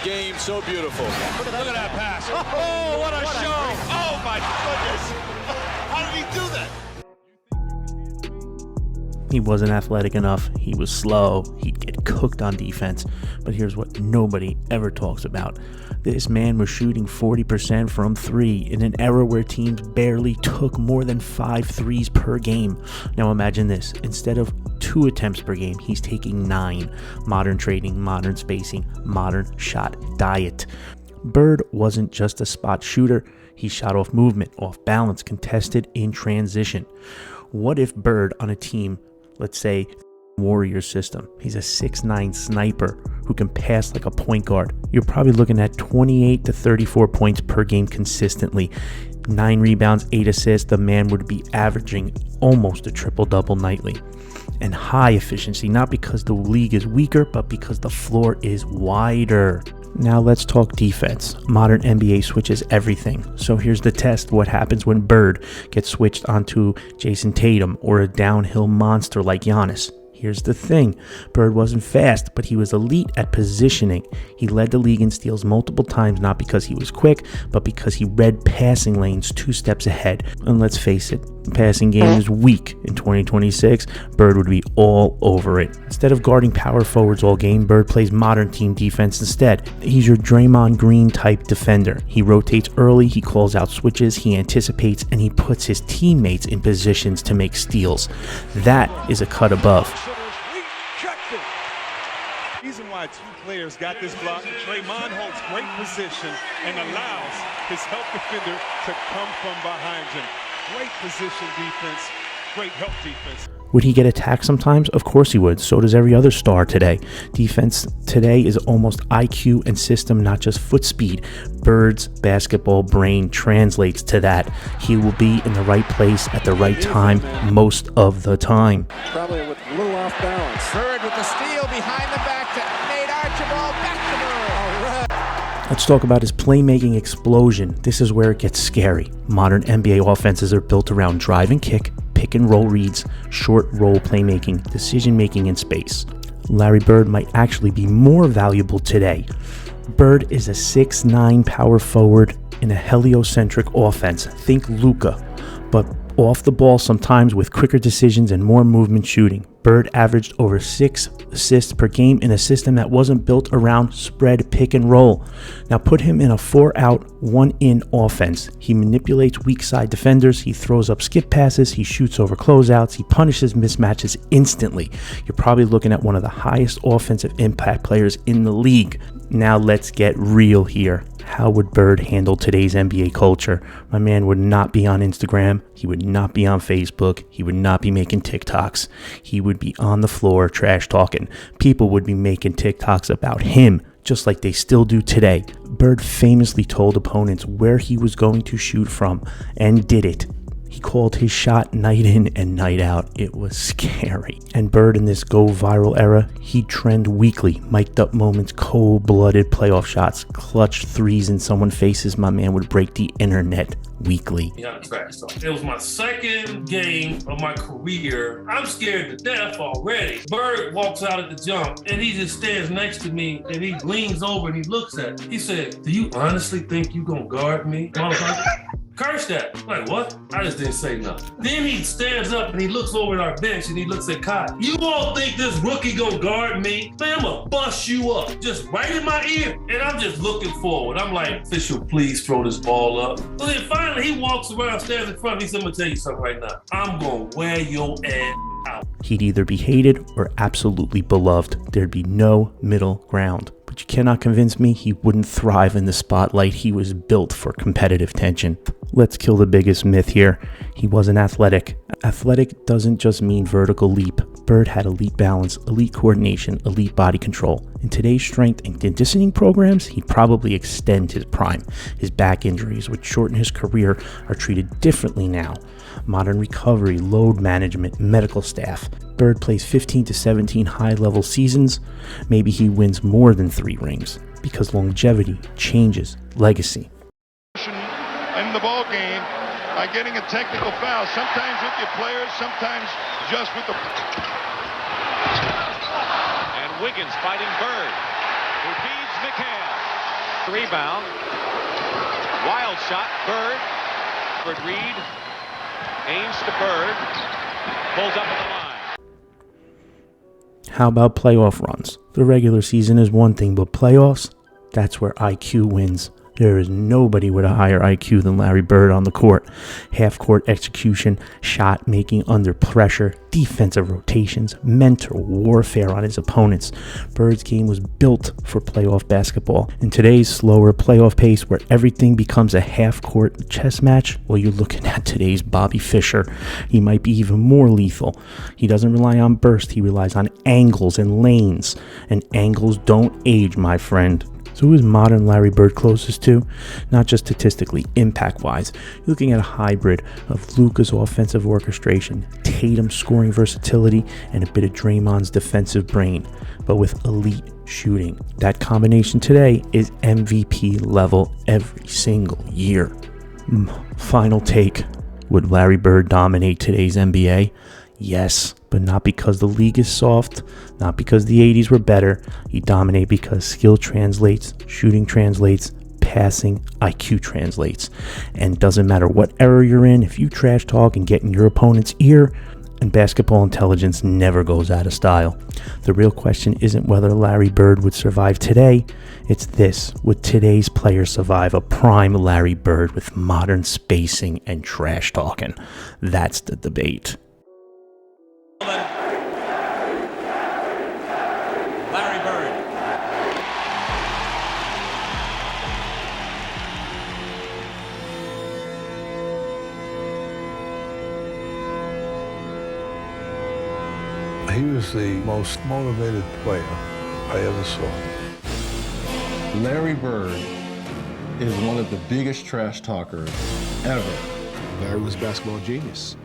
game so beautiful. Look at that pass. Oh, what a show. Oh, my goodness. How did he do that? He wasn't athletic enough. He was slow. He'd get cooked on defense. But here's what nobody ever talks about. This man was shooting 40% from three in an era where teams barely took more than 5 threes per game. Now imagine this. Instead of 2 attempts per game, he's taking 9. Modern trading, modern spacing, modern shot diet. Bird wasn't just a spot shooter. He shot off movement, off balance, contested in transition. What if Bird on a team, let's say Warrior system, he's a 6'9" sniper who can pass like a point guard? You're probably looking at 28 to 34 points per game consistently. 9 rebounds, 8 assists. The man would be averaging almost a triple-double nightly. And high efficiency, not because the league is weaker, but because the floor is wider. Now let's talk defense. Modern NBA switches everything. So here's the test. What happens when Bird gets switched onto Jason Tatum or a downhill monster like Giannis? Here's the thing. Bird wasn't fast, but he was elite at positioning. He led the league in steals multiple times, not because he was quick, but because he read passing lanes 2 steps ahead. And let's face it, the passing game is weak. In 2026, Bird would be all over it. Instead of guarding power forwards all game, Bird plays modern team defense instead. He's your Draymond Green type defender. He rotates early, he calls out switches, he anticipates, and he puts his teammates in positions to make steals. That is a cut above. Reason why 2 players got this block. Draymond holds great position and allows his help defender to come from behind him. Great position defense, great help defense. Would he get attacked sometimes? Of course he would. So does every other star today. Defense today is almost IQ and system, not just foot speed. Bird's basketball brain translates to that. He will be in the right place at the right time most of the time. Probably with a little off balance. Bird with the steal behind the back to Nate Archibald. Back to Bird. All right. Let's talk about his playmaking explosion. This is where it gets scary. Modern NBA offenses are built around drive and kick, pick and roll reads, short roll playmaking, decision making in space. Larry Bird might actually be more valuable today. Bird is a 6'9" power forward in a heliocentric offense. Think Luka, but off the ball sometimes with quicker decisions and more movement shooting. Bird averaged over 6 assists per game in a system that wasn't built around spread pick and roll. Now put him in a 4-out, 1-in offense. He manipulates weak side defenders, he throws up skip passes, he shoots over closeouts, he punishes mismatches instantly. You're probably looking at one of the highest offensive impact players in the league. Now let's get real here. How would Bird handle today's NBA culture? My man would not be on Instagram. He would not be on Facebook. He would not be making TikToks. He would be on the floor trash talking. People would be making TikToks about him, just like they still do today. Bird famously told opponents where he was going to shoot from and did it. He called his shot night in and night out. It was scary. And Bird in this go viral era, he'd trend weekly, mic'd up moments, cold-blooded playoff shots, clutch threes in someone's faces. My man would break the internet weekly. It was my second game of my career. I'm scared to death already. Bird walks out at the jump and he just stands next to me and he leans over and he looks at me. He said, "Do you honestly think you gonna guard me?" I was like, curse that. Like, what? I just didn't say nothing. Then he stands up and he looks over at our bench and he looks at Kai. "You all think this rookie gonna guard me? Man, I'm gonna bust you up." Just right in my ear. And I'm just looking forward. I'm like, "Official, please throw this ball up." So then finally he walks around, stands in front of me. He said, "I'm gonna tell you something right now. I'm gonna wear your ass out." He'd either be hated or absolutely beloved. There'd be no middle ground. But you cannot convince me he wouldn't thrive in the spotlight. He was built for competitive tension. Let's kill the biggest myth here. He wasn't athletic. Athletic doesn't just mean vertical leap. Bird had elite balance, elite coordination, elite body control. In today's strength and conditioning programs, he'd probably extend his prime. His back injuries, which shorten his career, are treated differently now. Modern recovery, load management, medical staff. Bird plays 15 to 17 high-level seasons. Maybe he wins more than 3 rings, because longevity changes legacy. In the ball game by getting a technical foul, sometimes with your players, sometimes just with the... And Wiggins fighting Bird, who feeds McCann. rebound. Wild shot, Bird. Reed aims to Bird. Pulls up at the line. How about playoff runs? The regular season is one thing, but playoffs, that's where IQ wins. There is nobody with a higher IQ than Larry Bird on the court. Half-court execution, shot making under pressure, defensive rotations, mental warfare on his opponents. Bird's game was built for playoff basketball. In today's slower playoff pace where everything becomes a half-court chess match, well, you're looking at today's Bobby Fischer. He might be even more lethal. He doesn't rely on burst, he relies on angles and lanes. And angles don't age, my friend. So who is modern Larry Bird closest to? Not just statistically, impact-wise. You're looking at a hybrid of Luka's offensive orchestration, Tatum's scoring versatility, and a bit of Draymond's defensive brain, but with elite shooting. That combination today is MVP level every single year. Final take. Would Larry Bird dominate today's NBA? Yes, but not because the league is soft, not because the 80s were better. He dominated because skill translates, shooting translates, passing, IQ translates. And doesn't matter what era you're in, if you trash talk and get in your opponent's ear, and basketball intelligence never goes out of style. The real question isn't whether Larry Bird would survive today, it's this: would today's players survive a prime Larry Bird with modern spacing and trash talking? That's the debate. Larry Bird. He was the most motivated player I ever saw. Larry Bird is one of the biggest trash talkers ever. Larry was a basketball genius.